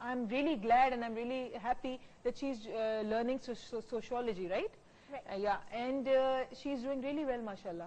I'm really glad and I'm really happy that she's learning sociology, right? Yeah, and she's doing really well, mashallah.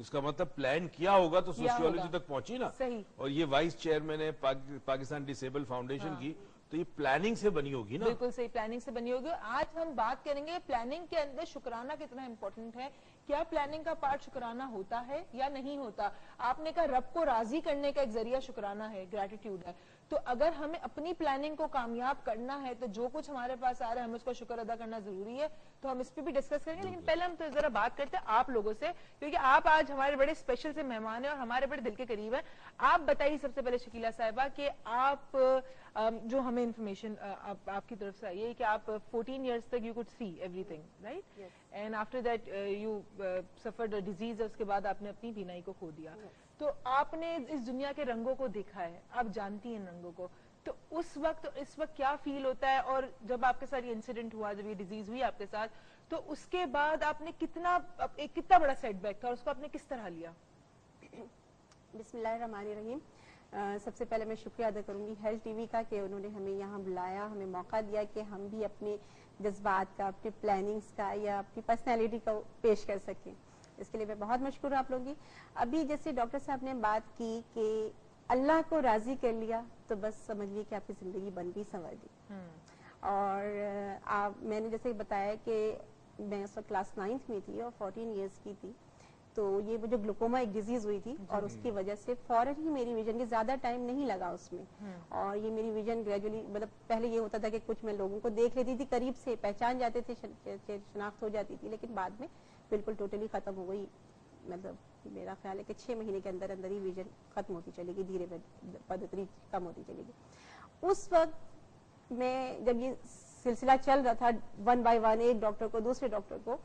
اس کا مطلب plan کیا ہوگا تو sociology تک پہنچی نا. صحیح. اور یہ وائس چیئرمین ہے پاکستان ڈسیبل فاؤنڈیشن کی, تو یہ پلاننگ سے بنی ہوگی نا. بالکل صحیح, پلاننگ سے بنی ہوگی. آج ہم بات کریں گے پلاننگ کے اندر شکرانہ کتنا امپورٹنٹ ہے. کیا پلاننگ کا پارٹ شکرانہ ہوتا ہے یا نہیں ہوتا؟ آپ نے کہا رب کو راضی کرنے کا ایک ذریعہ شکرانہ ہے, گریٹیٹیوڈ ہے. تو اگر ہمیں اپنی پلاننگ کو کامیاب کرنا ہے تو جو کچھ ہمارے پاس آ رہا ہے ہمیں اس کو شکر ادا کرنا ضروری ہے. تو ہم اس پہ بھی ڈسکس کریں گے, لیکن پہلے ہم تو ذرا بات کرتے ہیں آپ لوگوں سے, کیونکہ آپ آج ہمارے بڑے اسپیشل سے مہمان ہیں اور ہمارے بڑے دل کے قریب ہیں. آپ بتائیے سب سے پہلے شکیلہ صاحبہ کہ آپ جو ہمیں انفارمیشن آپ کی طرف سے آئی ہے کہ آپ 14 ایئرس تک you could see everything, right, and after that you suffered a disease, اس کے بعد آپ نے اپنی بینائی کو کھو دیا. تو آپ نے اس دنیا کے رنگوں کو دیکھا ہے, آپ جانتی ہیں رنگوں کو, تو اس وقت کیا فیل ہوتا ہے؟ اور جب آپ کے ساتھ یہ انسیڈنٹ ہوا, جب یہ ڈیزیز ہوئی آپ کے ساتھ, تو اس کے بعد آپ نے کتنا بڑا سیٹ بیک تھا اور اس کو آپ نے کس طرح لیا؟ بسم اللہ الرحمن الرحیم. سب سے پہلے میں شکریہ ادا کروں گی ہیلتھ ٹی وی کا کہ انہوں نے ہمیں یہاں بلایا, ہمیں موقع دیا کہ ہم بھی اپنے جذبات کا, اپنے پلاننگز کا یا اپنی پرسنالٹی کا پیش کر سکیں. اس کے لیے میں بہت مشکور ہوں آپ لوگوں کی. ابھی جیسے ڈاکٹر صاحب نے بات کی کہ اللہ کو راضی کر لیا تو بس سمجھیے کہ آپ کی زندگی بن گئی, سنور گئی. اور میں نے جیسے بتایا کہ میں اس وقت کلاس 9th میں تھی اور 14 ایئرس کی تھی, تو یہ مجھے گلوکوما ایک ڈیزیز ہوئی تھی اور اس کی وجہ سے فوراً ہی میری ویژن کے زیادہ ٹائم نہیں لگا اس میں, اور یہ میری ویژن گریجولی, مطلب پہلے یہ ہوتا تھا کہ کچھ میں لوگوں کو دیکھ لیتی تھی قریب سے, پہچان جاتے تھے, شناخت ہو جاتی تھی, لیکن بعد میں بالکل ٹوٹلی ختم ہو گئی. مطلب میرا خیال ہے کہ 6 مہینے کے اندر اندر ہی ویژن ختم ہوتی چلے گی, دھیرے پدتری کم ہوتی چلے گی. اس وقت میں جب یہ سلسلہ چل رہا تھا 1 by 1 ایک ڈاکٹر کو دوسرے ڈاکٹر کو,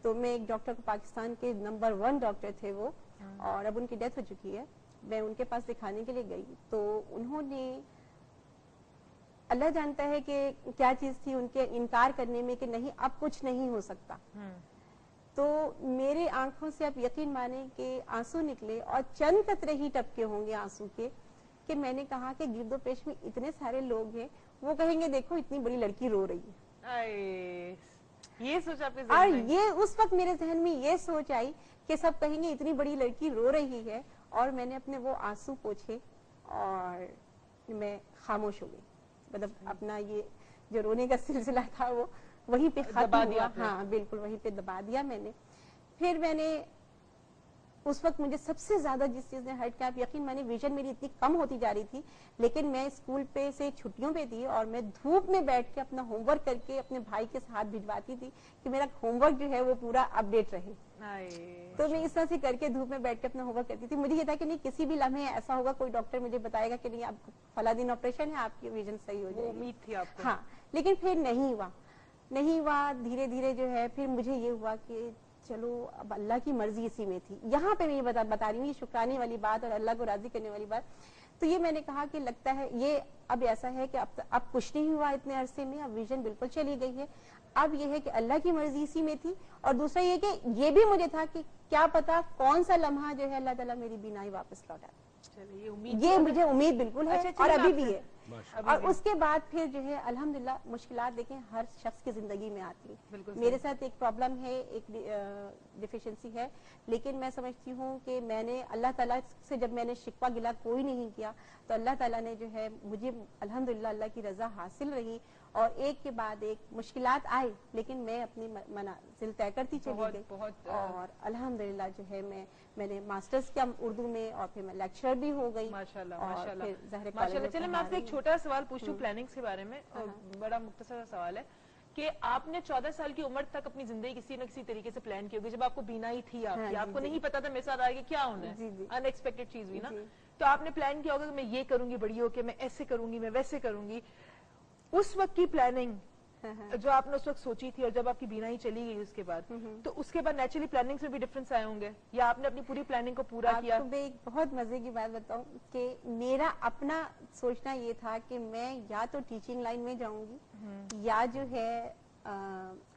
تو میں ایک ڈاکٹر کو, پاکستان کے نمبر 1 ڈاکٹر تھے وہ, اور اب ان کی ڈیتھ ہو چکی ہے, میں ان کے پاس دکھانے کے لیے گئی. تو انہوں نے, اللہ جانتا ہے کہ کیا چیز تھی ان کے انکار کرنے میں کہ نہیں اب کچھ نہیں ہو سکتا. تو میرے آنکھوں سے آپ یقین مانیں کہ آنسو نکلے, اور چند قطرے ہی ٹپکے ہوں گے آنسو کے, کہ میں نے کہا کہ گرد و پیش میں اتنے سارے لوگ ہیں, وہ کہیں گے دیکھو اتنی بڑی لڑکی رو رہی ہے. یہ سوچ آپ کے اور یہ اس وقت میرے ذہن میں یہ سوچ آئی کہ سب کہیں گے اتنی بڑی لڑکی رو رہی ہے, اور میں نے اپنے وہ آنسو پوچھے اور میں خاموش ہو گئی. مطلب اپنا یہ جو رونے کا سلسلہ تھا وہ وہیں پہ ختم ہوا. ہاں بالکل وہیں پہ دبا دیا میں نے. پھر میں نے اس وقت مجھے سب سے زیادہ جس چیز نے ہرٹ کیا, آپ یقین مانے ویژن میری اتنی کم ہوتی جا رہی تھی, لیکن میں اسکول پہ سے چھٹیوں پہ تھی اور میں دھوپ میں بیٹھ کے اپنا ہوم ورک کر کے اپنے بھائی کے ساتھ بھجواتی تھی کہ میرا ہوم ورک جو ہے وہ پورا اپڈیٹ رہے. تو میں اس طرح سے کر کے دھوپ میں بیٹھ کے اپنا ہوم ورک کرتی تھی. مجھے یہ تھا کہ نہیں کسی بھی لمحے ایسا ہوگا کوئی ڈاکٹر مجھے بتائے گا کہ نہیں اب فلاں دن آپریشن ہے, آپ کی ویژن صحیح ہو جائے گی. امید تھی آپ کو. ہاں, لیکن پھر نہیں ہوا. دھیرے دھیرے جو ہے پھر مجھے یہ ہوا کہ چلو اب اللہ کی مرضی اسی میں تھی. یہاں پہ میں یہ بتا رہی ہوں, یہ شکرانے والی بات اور اللہ کو راضی کرنے والی بات. تو یہ میں نے کہا کہ لگتا ہے یہ اب ایسا ہے کہ اب کچھ نہیں ہوا اتنے عرصے میں, اب ویژن بالکل چلی گئی ہے. اب یہ ہے کہ اللہ کی مرضی اسی میں تھی, اور دوسرا یہ کہ یہ بھی مجھے تھا کہ کیا پتا کون سا لمحہ جو ہے اللہ تعالیٰ میری بینائی واپس لوٹا. یہ مجھے امید بالکل ہے اور ابھی بھی ہے. اور اس کے بعد پھر جو ہے الحمدللہ مشکلات دیکھیں ہر شخص کی زندگی میں آتی ہے. میرے ساتھ ایک پرابلم ہے, ایک ڈیفیشنسی ہے, لیکن میں سمجھتی ہوں کہ میں نے اللہ تعالیٰ سے جب میں نے شکوہ گلا کوئی نہیں کیا, تو اللہ تعالیٰ نے جو ہے مجھے الحمدللہ اللہ کی رضا حاصل رہی, اور ایک کے بعد ایک مشکلات آئے, لیکن میں اپنی منازل طے کرتی چلی گئی. اور الحمدللہ جو ہے میں نے ماسٹرز کیا اردو میں, اور پھر میں لیکچرر بھی ہو گئی. ماشاءاللہ. چلے میں آپ سے ایک چھوٹا سوال پوچھوں پلاننگ کے بارے میں, بڑا مختصر سوال ہے کہ آپ نے 14 سال کی عمر تک اپنی زندگی کسی نہ کسی طریقے سے پلان کی ہوگی. جب آپ کو بینائی تھی, آپ کو نہیں پتا تھا میرے ساتھ آگے کیا ہونا ہے, ان ایکسپیکٹڈ چیز ہوئی نا, تو آپ نے پلان کیا ہوگا کہ میں یہ کروں گی بڑی ہو کے, میں ایسے کروں گی, میں ویسے کروں گی. اس وقت کی پلاننگ جو آپ نے اس وقت سوچی تھی اور جب آپ کی بینائی چلی گئی اس کے بعد, تو اس کے بعد نیچرلی پلاننگ سے بھی ڈفرنس آئے ہوں گے, یا آپ نے اپنی پوری پلاننگ کو پورا کیا؟ آپ کو میں ایک بہت مزے کی بات بتاؤں کہ میرا اپنا سوچنا یہ تھا کہ میں یا تو ٹیچنگ لائن میں جاؤں گی, یا جو ہے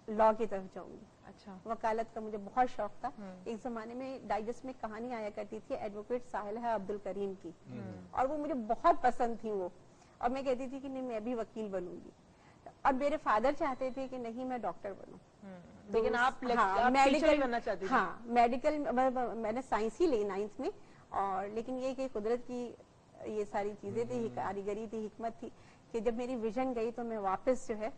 لا کی طرف جاؤں گی. اچھا. وکالت کا مجھے بہت شوق تھا. ایک زمانے میں ڈائجسٹ میں کہانی آیا کرتی تھی ایڈوکیٹ ساحلہ عبد الکریم کی, اور وہ مجھے بہت پسند تھی وہ, اور میں کہتی تھی کہ نہیں میں بھی وکیل بنوں گی. اور میرے فادر چاہتے تھے کہ نہیں میں ڈاکٹر بنوں, لیکن آپ ٹیچر بننا چاہتی تھی. ہاں میڈیکل میں نے سائنس ہی لی 9th میں, اور لیکن یہ کہ قدرت کی یہ ساری چیزیں تھی, کاریگری تھی, حکمت تھی کہ جب میری ویژن گئی تو میں واپس جو ہے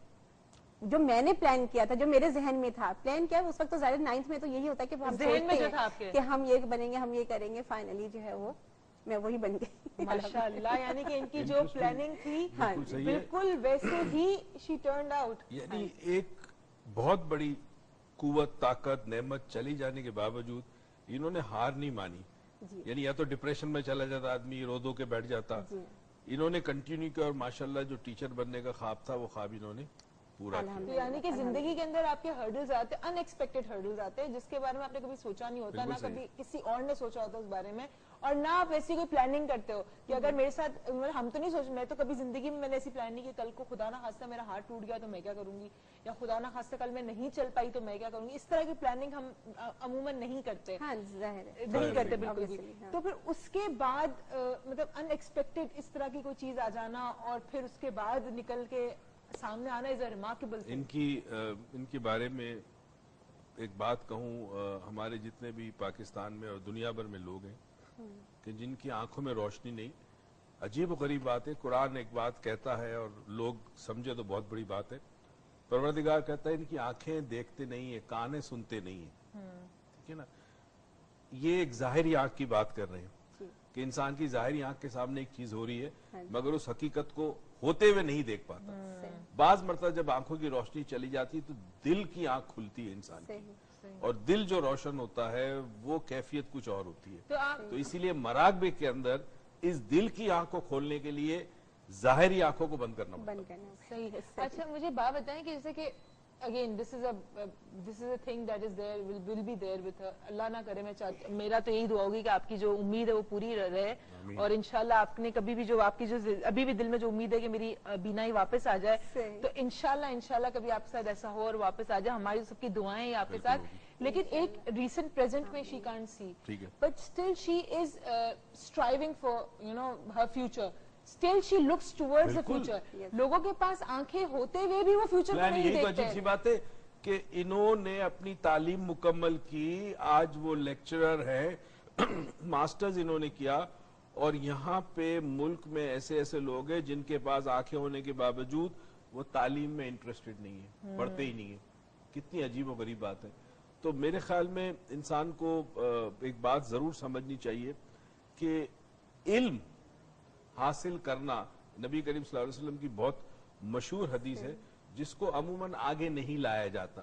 جو میں نے پلان کیا تھا, جو میرے ذہن میں تھا, پلان کیا اس وقت تو ظاہر 9th میں تو یہی ہوتا ہے کہ ہم سوچتے ہیں کہ ہم یہ بنیں گے, ہم یہ کریں گے, فائنلی جو ہے وہ میں وہی بن گئی. ماشاءاللہ, یعنی کہ ان کی جو پلاننگ تھی بالکل ویسے ہی شی ٹرنڈ آؤٹ. یعنی ایک بہت بڑی قوت, طاقت, نعمت چلی جانے کے باوجود انہوں نے ہار نہیں مانی. یعنی یا تو ڈپریشن میں چلا جاتا آدمی, رو دو کے بیٹھ جاتا, انہوں نے کنٹینیو کیا, اور ماشاءاللہ جو ٹیچر بننے کا خواب تھا وہ خواب انہوں نے پورا کیا. یعنی کہ زندگی کے اندر آپ کے ہرڈلز آتے ہیں, ان ایکسپیکٹڈ ہرڈلز آتے ہیں جس کے بارے میں آپ نے کبھی سوچا نہیں ہوتا, نہ کبھی کسی اور نے سوچا ہوتا اس بارے میں, اور نہ آپ ایسی کوئی پلاننگ کرتے ہو کہ اگر میرے ساتھ, ہم تو نہیں سوچ, میں تو کبھی زندگی میں نے ایسی پلان نہیں کی کل کو خدا نہ خواستہ میرا ہارٹ ٹوٹ گیا تو میں کیا کروں گی, یا خدا نہ خواستہ کل میں نہیں چل پائی تو میں کیا کروں گی. اس طرح کی پلاننگ ہم عموماً نہیں کرتے, نہیں کرتے بالکل بھی. تو پھر اس کے بعد مطلب ان ایکسپیکٹڈ اس طرح کی کوئی چیز آ جانا اور پھر اس کے بعد نکل کے سامنے آنا از اے ریمارکیبل. ان کے بارے میں ایک بات کہوں, ہمارے جتنے بھی پاکستان میں اور دنیا بھر میں لوگ ہیں کہ جن کی آنکھوں میں روشنی نہیں, عجیب و غریب بات ہے, قرآن ایک بات کہتا ہے اور لوگ سمجھے تو بہت بڑی بات ہے. پروردگار کہتا ہے ان کی آنکھیں دیکھتے نہیں ہیں, کانیں سنتے نہیں ہیں, ٹھیک ہے نا. یہ ایک ظاہری آنکھ کی بات کر رہے ہیں کہ انسان کی ظاہری آنکھ کے سامنے ایک چیز ہو رہی ہے مگر اس حقیقت کو ہوتے ہوئے نہیں دیکھ پاتا. بعض مرتبہ جب آنکھوں کی روشنی چلی جاتی تو دل کی آنکھ کھلتی ہے انسان کی, اور دل جو روشن ہوتا ہے وہ کیفیت کچھ اور ہوتی ہے. تو اسی لیے مراقبے کے اندر اس دل کی آنکھ کو کھولنے کے لیے ظاہری آنکھوں کو بند کرنا پڑتا ہے. اچھا مجھے بات بتائیں کہ جیسے کہ again this is a thing that is there, will be there with her. Allah نہ کرے, میرا تو یہی دعا ہوگی کہ آپ کی جو امید ہے وہ پوری رہے, اور انشاءاللہ آپ نے کبھی بھی جو آپ کی جو ابھی بھی دل میں جو امید ہے کہ میری بینائی واپس آ جائے, تو انشاءاللہ کبھی آپ کے ساتھ ایسا ہو اور واپس آ جائے. ہماری سب کی دعائیں ہیں آپ کے ساتھ. لیکن ایک ریسنٹ پریزنٹ میں she can't see, but still she is striving for her future. Still she looks towards the future. لوگوں کے پاس آنکھیں ہوتے ہوئے بھی وہ فیوچر کو نہیں دیکھتے. یہی تو عجیب سی بات ہے کہ انہوں نے اپنی تعلیم مکمل کی, آج وہ لیکچرر ہے, ماسٹرز انہوں نے کیا, اور یہاں پہ ملک میں ایسے ایسے لوگ ہیں جن کے پاس آنکھیں ہونے کے باوجود وہ تعلیم میں انٹرسٹڈ نہیں ہے, پڑھتے ہی نہیں ہے. کتنی عجیب و غریب بات ہے. تو میرے خیال میں انسان کو ایک بات ضرور سمجھنی چاہیے کہ علم حاصل کرنا, نبی کریم صلی اللہ علیہ وسلم کی بہت مشہور حدیث ہے جس کو عموماً آگے نہیں لایا جاتا.